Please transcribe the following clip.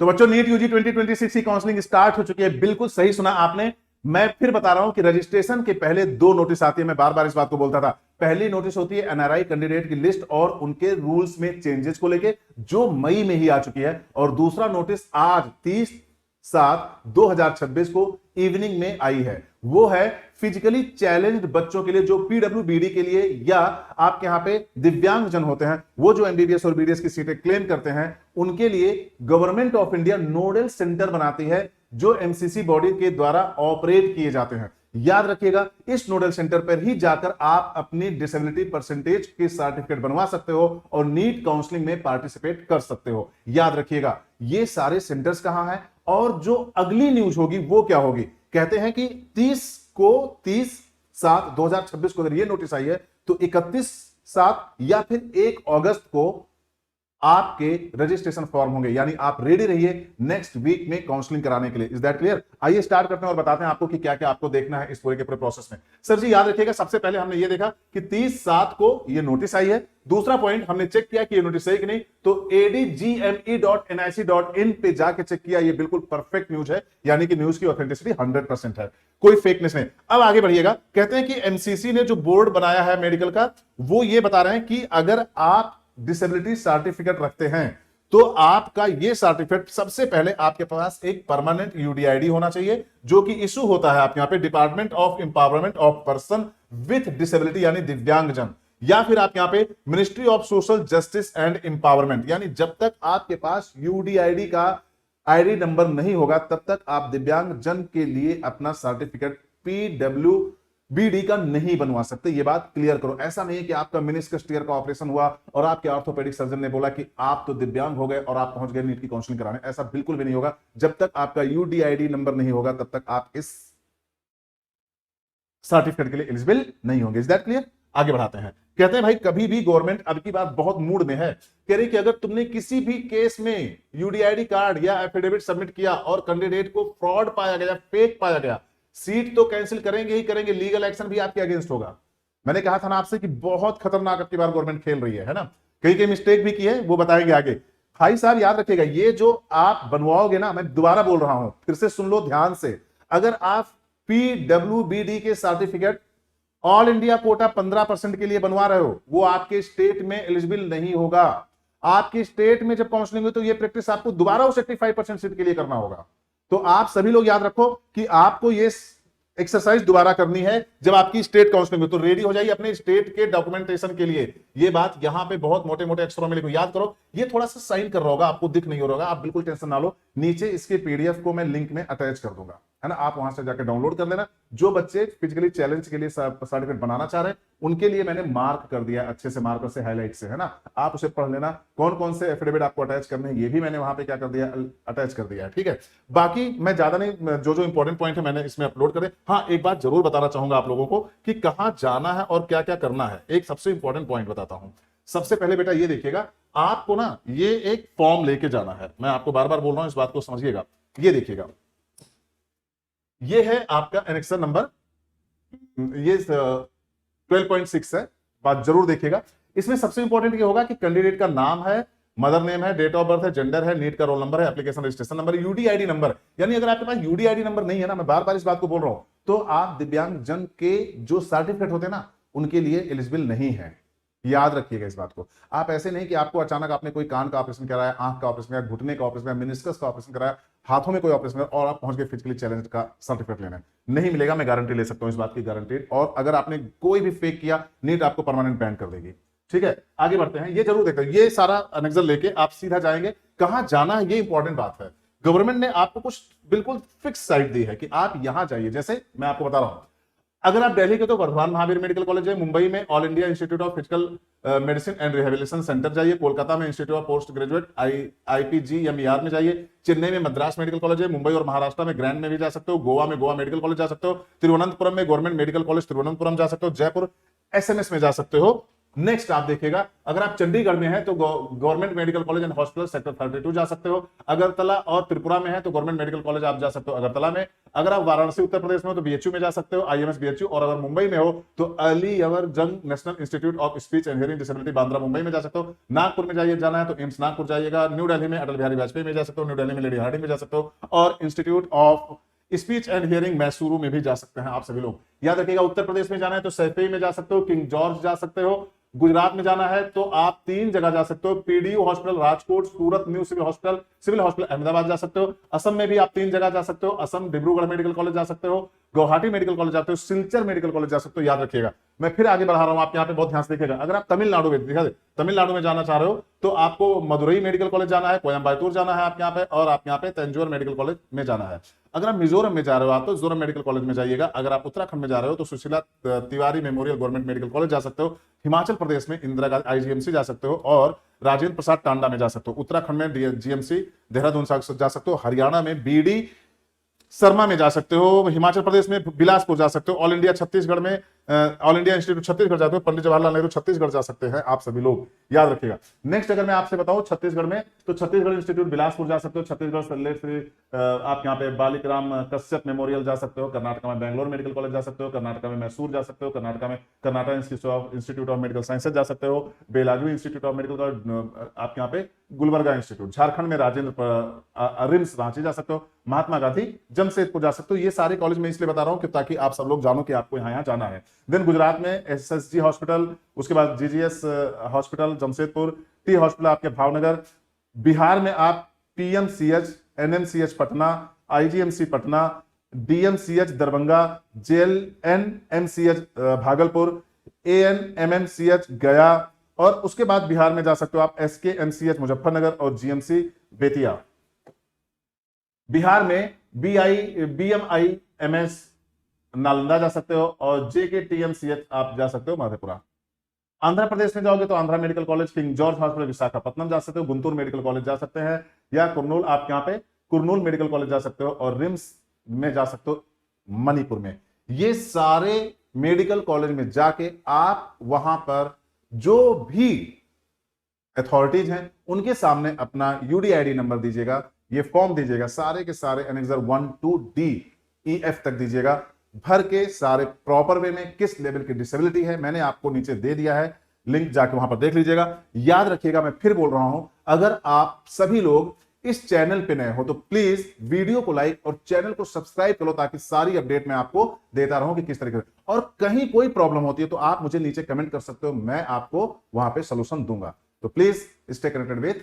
तो बच्चों NEET UG 2026 की काउंसलिंग स्टार्ट हो चुकी है। बिल्कुल सही सुना आपने। मैं फिर बता रहा हूं कि रजिस्ट्रेशन के पहले 2 नोटिस आती है। मैं बार बार इस बात को बोलता था। पहली नोटिस होती है एनआरआई कैंडिडेट की लिस्ट और उनके रूल्स में चेंजेस को लेके, जो मई में ही आ चुकी है। और दूसरा नोटिस आज 30/7/2026 को इवनिंग में आई है। वो है फिजिकली चैलेंज्ड बच्चों के लिए, जो पीडब्ल्यूबीडी के लिए या आपके यहां पे दिव्यांग जन होते हैं, वो जो एमबीबीएस और बीडीएस की सीटें क्लेम करते हैं, उनके लिए government of India nodal centre बनाती है, जो एमसीसी बॉडी के द्वारा ऑपरेट किए जाते हैं। याद रखिएगा, इस नोडल सेंटर पर ही जाकर आप अपनी डिसेबिलिटी परसेंटेज के सर्टिफिकेट बनवा सकते हो और नीट काउंसलिंग में पार्टिसिपेट कर सकते हो। याद रखिएगा, ये सारे सेंटर्स कहां हैं और जो अगली न्यूज होगी वो क्या होगी। कहते हैं कि 30/7/2026 को अगर ये नोटिस आई है, तो 31/7 या फिर 1 अगस्त को आपके रजिस्ट्रेशन फॉर्म होंगे। यानी आप रेडी रहिए नेक्स्ट वीक में काउंसलिंग कराने के लिए। Is that clear? आइए स्टार्ट करते हैं और बताते हैं आपको कि क्या क्या आपको देखना है इस पूरे के पूरे प्रोसेस में। सर जी याद रखिएगा, सबसे पहले हमने ये देखा कि 30/7 को ये नोटिस आई है। दूसरा पॉइंट, हमने चेक किया कि ये नोटिस सही कि नहीं, तो adgme.nic.in पे जाके चेक किया। ये बिल्कुल परफेक्ट न्यूज है, यानी कि न्यूज की ऑथेंटिसिटी 100% है, कोई फेकनेस नहीं। अब आगे बढ़िएगा। कहते हैं कि एमसीसी ने जो बोर्ड बनाया है मेडिकल का, वो ये बता रहे हैं कि अगर आप डिसेबिलिटी सर्टिफिकेट रखते हैं तो आपका यह सर्टिफिकेट सबसे पहले आपके पास एक परमानेंट यूडीआईडी होना चाहिए, जो कि इशू होता है आपके यहां पे department of empowerment of person with disability, यानी दिव्यांगजन, या फिर आप यहां पे ministry of social justice and empowerment. यानी जब तक आपके पास यूडीआईडी का आईडी नंबर नहीं होगा, तब तक आप दिव्यांगजन के लिए अपना सर्टिफिकेट पीडब्ल्यूबीडी का नहीं बनवा सकते। ये बात क्लियर करो। ऐसा नहीं है कि आपका मेनिस्कस टीयर का ऑपरेशन हुआ और आपके ऑर्थोपेडिक सर्जन ने बोला कि आप तो दिव्यांग हो गए और आप पहुंच गए नीट की काउंसलिंग कराने। ऐसा बिल्कुल भी नहीं होगा। जब तक आपका यूडीआईडी नंबर नहीं होगा, तब तक आप इस सर्टिफिकेट के लिए एलिजिबल नहीं होंगे। Is that clear? आगे बढ़ाते हैं। कहते हैं भाई, कभी भी गवर्नमेंट अब की बात बहुत मूड में है, कह रही कि अगर तुमने किसी भी केस में यूडीआईडी कार्ड या एफिडेविट सबमिट किया और कैंडिडेट को फ्रॉड पाया गया, फेक पाया गया, सीट तो कैंसिल करेंगे ही करेंगे, लीगल एक्शन भी आपके अगेंस्ट होगा। मैंने कहा था ना आपसे कि बहुत खतरनाक अब की बार गवर्नमेंट खेल रही है ना। कई कई मिस्टेक भी की है, वो बताएंगे आगे। भाई साहब याद रखिएगा, ये जो आप बनवाओगे ना, मैं दोबारा बोल रहा हूं, फिर से सुन लो ध्यान से। अगर आप पीडब्ल्यूबीडी के सर्टिफिकेट ऑल इंडिया कोटा 15% के लिए बनवा रहे हो, वो आपके स्टेट में एलिजिबल नहीं होगा। आपकी स्टेट में जब काउंसलिंग हुई तो ये प्रैक्टिस आपको दोबारा उस 85% सीट के लिए करना होगा। तो आप सभी लोग याद रखो कि आपको ये एक्सरसाइज दोबारा करनी है जब आपकी स्टेट काउंसलिंग हो। तो रेडी हो जाइए अपने स्टेट के डॉक्यूमेंटेशन के लिए। ये बात यहां पे बहुत मोटे मोटे अक्षरों में लिखो, याद करो। ये थोड़ा सा साइन कर रहा होगा, आपको दिख नहीं हो रहा होगा, आप बिल्कुल टेंशन ना लो। नीचे इसके पीडीएफ को मैं लिंक में अटैच कर दूंगा, है ना, आप वहां से जाकर डाउनलोड कर लेना। जो बच्चे फिजिकली चैलेंज के लिए सर्टिफिकेट बनाना चाह रहे हैं, उनके लिए मैंने मार्क कर दिया अच्छे से, मार्कर से, हाईलाइट से, है ना। आप उसे पढ़ लेना, कौन कौन से एफिडेविट आपको अटैच करने हैं, ये भी मैंने वहां पे क्या कर दिया, अटैच कर दिया है। ठीक है, बाकी मैं ज्यादा नहीं, जो जो इंपॉर्टेंट पॉइंट है मैंने इसमें अपलोड करे। हाँ, एक बात जरूर बताना चाहूंगा आप लोगों को कि कहां जाना है और क्या क्या करना है। एक सबसे इंपॉर्टेंट पॉइंट बताता हूं। सबसे पहले बेटा ये देखिएगा, आपको ना ये एक फॉर्म लेके जाना है। मैं आपको बार बार बोल रहा हूं, इस बात को समझिएगा। ये देखिएगा, ये है आपका एनेक्सर नंबर, ये 12.6 है। बात जरूर देखिएगा। इसमें सबसे इंपॉर्टेंट ये होगा कि कैंडिडेट का नाम है, मदर नेम है, डेट ऑफ बर्थ है, जेंडर है, नीट का रोल नंबर है, application registration number, UDID number. यानी अगर आपके पास यूडीआईडी नंबर नहीं है ना, मैं बार बार इस बात को बोल रहा हूं, तो आप दिव्यांग जन के जो सर्टिफिकेट होते हैं ना, उनके लिए एलिजिबल नहीं है। याद रखिएगा इस बात को। आप ऐसे नहीं कि आपको अचानक आपने कोई कान का ऑपरेशन कराया, आंख का ऑपरेशन कराया, घुटने का ऑपरेशन कराया, मेनिस्कस का ऑपरेशन कराया, हाथों में कोई ऑपरेशन कराया और आप पहुंच गए फिजिकली चैलेंज का सर्टिफिकेट लेने, नहीं मिलेगा। मैं गारंटी ले सकता हूं इस बात की, गारंटी। और अगर आपने कोई भी फेक किया, नीट आपको परमानेंट बैन कर देगी। ठीक है, आगे बढ़ते हैं। ये जरूर देखते हैं, ये सारा अनेक्सर लेके आप सीधा जाएंगे। कहां जाना है, ये इंपॉर्टेंट बात है। गवर्नमेंट ने आपको कुछ बिल्कुल फिक्स साइट दी है कि आप यहां जाइए। जैसे मैं आपको बता रहा हूं, अगर आप दिल्ली के तो वर्धमान महावीर मेडिकल कॉलेज है, मुंबई में all India institute of physical medicine and rehabilitation centre जाइए, कोलकाता में इंस्टीट्यूट ऑफ पोस्ट ग्रेजुएट आईपीजीएमईआर में जाइए, चेन्नई में मद्रास मेडिकल कॉलेज है, मुंबई और महाराष्ट्र में ग्रैंड में भी जा सकते हो, गोवा में गोवा मेडिकल कॉलेज जा सकते हो, तिरुवनंतपुरम में गवर्नमेंट मेडिकल कॉलेज तिरुवनंतपुरम जा सकते हो, जयपुर एसएमएस में जा सकते हो, नेक्स्ट आप देखिएगा, अगर आप चंडीगढ़ में हैं तो government medical college and hospital sector 32 जा सकते हो। अगरतला और त्रिपुरा में है तो गवर्नमेंट मेडिकल कॉलेज आप जा सकते हो अगरतला में। अगर आप वाराणसी उत्तर प्रदेश में हो तो बीएचयू में जा सकते हो, आईएमएस बीएचयू। और अगर मुंबई में हो तो अली अवर जंग national institute of speech and hearing disability Bandra Mumbai में जा सकते हो। नागपुर में जाइए जाना है तो एम्स नागपुर जाइएगा। न्यू दिल्ली में अटल बिहारी वाजपेयी में जा सकते हो, न्यू दिल्ली में लेडी हार्डिंग में जा सकते हो, और institute of speech and hearing Mysuru में भी जा सकते हैं आप सभी लोग। याद रखिएगा, उत्तर प्रदेश में जाना है तो सैफई में जा सकते हो, किंग जॉर्ज जा सकते हो। गुजरात में जाना है तो आप 3 जगह जा सकते हो, पीडीयू हॉस्पिटल राजकोट, सूरत न्यू सिविल हॉस्पिटल अहमदाबाद जा सकते हो। असम में भी आप 3 जगह जा सकते हो, असम डिब्रूगढ़ मेडिकल कॉलेज जा सकते हो, गुवाहाटी मेडिकल कॉलेज जाते हो, सिलचर मेडिकल कॉलेज जा सकते हो। याद रखिएगा, मैं फिर आगे बढ़ा रहा हूं, आप यहाँ पे बहुत ध्यान से देखिएगा। अगर आप तमिलनाडु में जाना चाह रहे हो तो आपको मदुरई मेडिकल कॉलेज जाना है, कोयम्बटूर जाना है आप यहाँ पे, और आप यहाँ पे तंजौर मेडिकल कॉलेज में जाना है। अगर आप मिजोरम में जा रहे हो आप तो मिजोरम मेडिकल कॉलेज में जाइएगा। अगर आप उत्तराखंड में जा रहे हो तो Sushila Tiwari memorial government medical college जा सकते हो। हिमाचल प्रदेश में इंदिरा गांधी आईजीएमसी जा सकते हो, और राजेंद्र प्रसाद टांडा में जा सकते हो। उत्तराखंड में जीएमसी देहरादून जा सकते हो। हरियाणा में बीडी शर्मा में जा सकते हो। हिमाचल प्रदेश में बिलासपुर जा सकते हो। ऑल इंडिया छत्तीसगढ़ में ऑल इंडिया इंस्टीट्यूट छत्तीसगढ़ जाते हो, पंडित जवाहरलाल नेहरू छत्तीसगढ़ जा सकते हैं आप सभी लोग, याद रखिएगा। नेक्स्ट अगर मैं आपसे बताऊं छत्तीसगढ़ में तो छत्तीसगढ़ इंस्टीट्यूट बिलासपुर जा सकते हो। छत्तीसगढ़ से आप यहाँ पे बालिकराम कश्यप मेमोरियल जा सकते हो। कर्नाटक में बैंगलोर मेडिकल कॉलेज जा सकते हो। कर्नाटक में मैसूर जा सकते हो। कर्नाटक में Karnataka institute of medical sciences जा सकते हो। Belagavi institute of medical college आप यहाँ पे गुलबर्गा इंस्टीट्यूट। झारखंड में रिम्स रांची जा सकते हो। महात्मा गांधी जमशेदपुर जा सकते हो। ये सारे कॉलेज में इसलिए बता रहा हूं कि ताकि आप सब लोग जानो कि आपको यहाँ जाना है। देन गुजरात में एसएसजी हॉस्पिटल, उसके बाद GGS hospital Jamshedpur, T hospital आपके भावनगर। बिहार में आप PMCH, NMCH Patna, IGMC Patna, DMCH Darbhanga, JLNMCH Bhagalpur, ANMMCH Gaya, और उसके बाद बिहार में जा सकते हो आप एसकेएमसीएच मुजफ्फरनगर और जीएमसी बेतिया। बिहार में बीएमआईएमएस नालंदा जा सकते हो, और जेकेटीएमसीएच आप जा सकते हो मधेपुरा। आंध्र प्रदेश में जाओगे तो Andhra medical college, king George hospital Visakhapatnam जा सकते हो, गुंटूर मेडिकल कॉलेज जा सकते हैं, या कुर्नूल आप यहाँ पे कुर्नूल मेडिकल कॉलेज जा सकते हो, और रिम्स में जा सकते हो मणिपुर में। ये सारे मेडिकल कॉलेज में जाके आप वहां पर जो भी अथॉरिटीज हैं उनके सामने अपना यूडीआईडी नंबर दीजिएगा, ये फॉर्म दीजिएगा, सारे के सारे एनेक्सर 1 to D EF तक दीजिएगा, भर के सारे प्रॉपर वे में किस लेवल की डिसेबिलिटी है मैंने आपको नीचे दे दिया है, लिंक जाके वहां पर देख लीजिएगा। याद रखिएगा, मैं फिर बोल रहा हूं, अगर आप सभी लोग इस चैनल पे नए हो तो प्लीज वीडियो को लाइक और चैनल को सब्सक्राइब करो, ताकि सारी अपडेट मैं आपको देता रहूं कि किस तरीके से। और कहीं कोई प्रॉब्लम होती है तो आप मुझे नीचे कमेंट कर सकते हो, मैं आपको वहां पे सोल्यूशन दूंगा। तो प्लीज स्टे कनेक्टेड विथ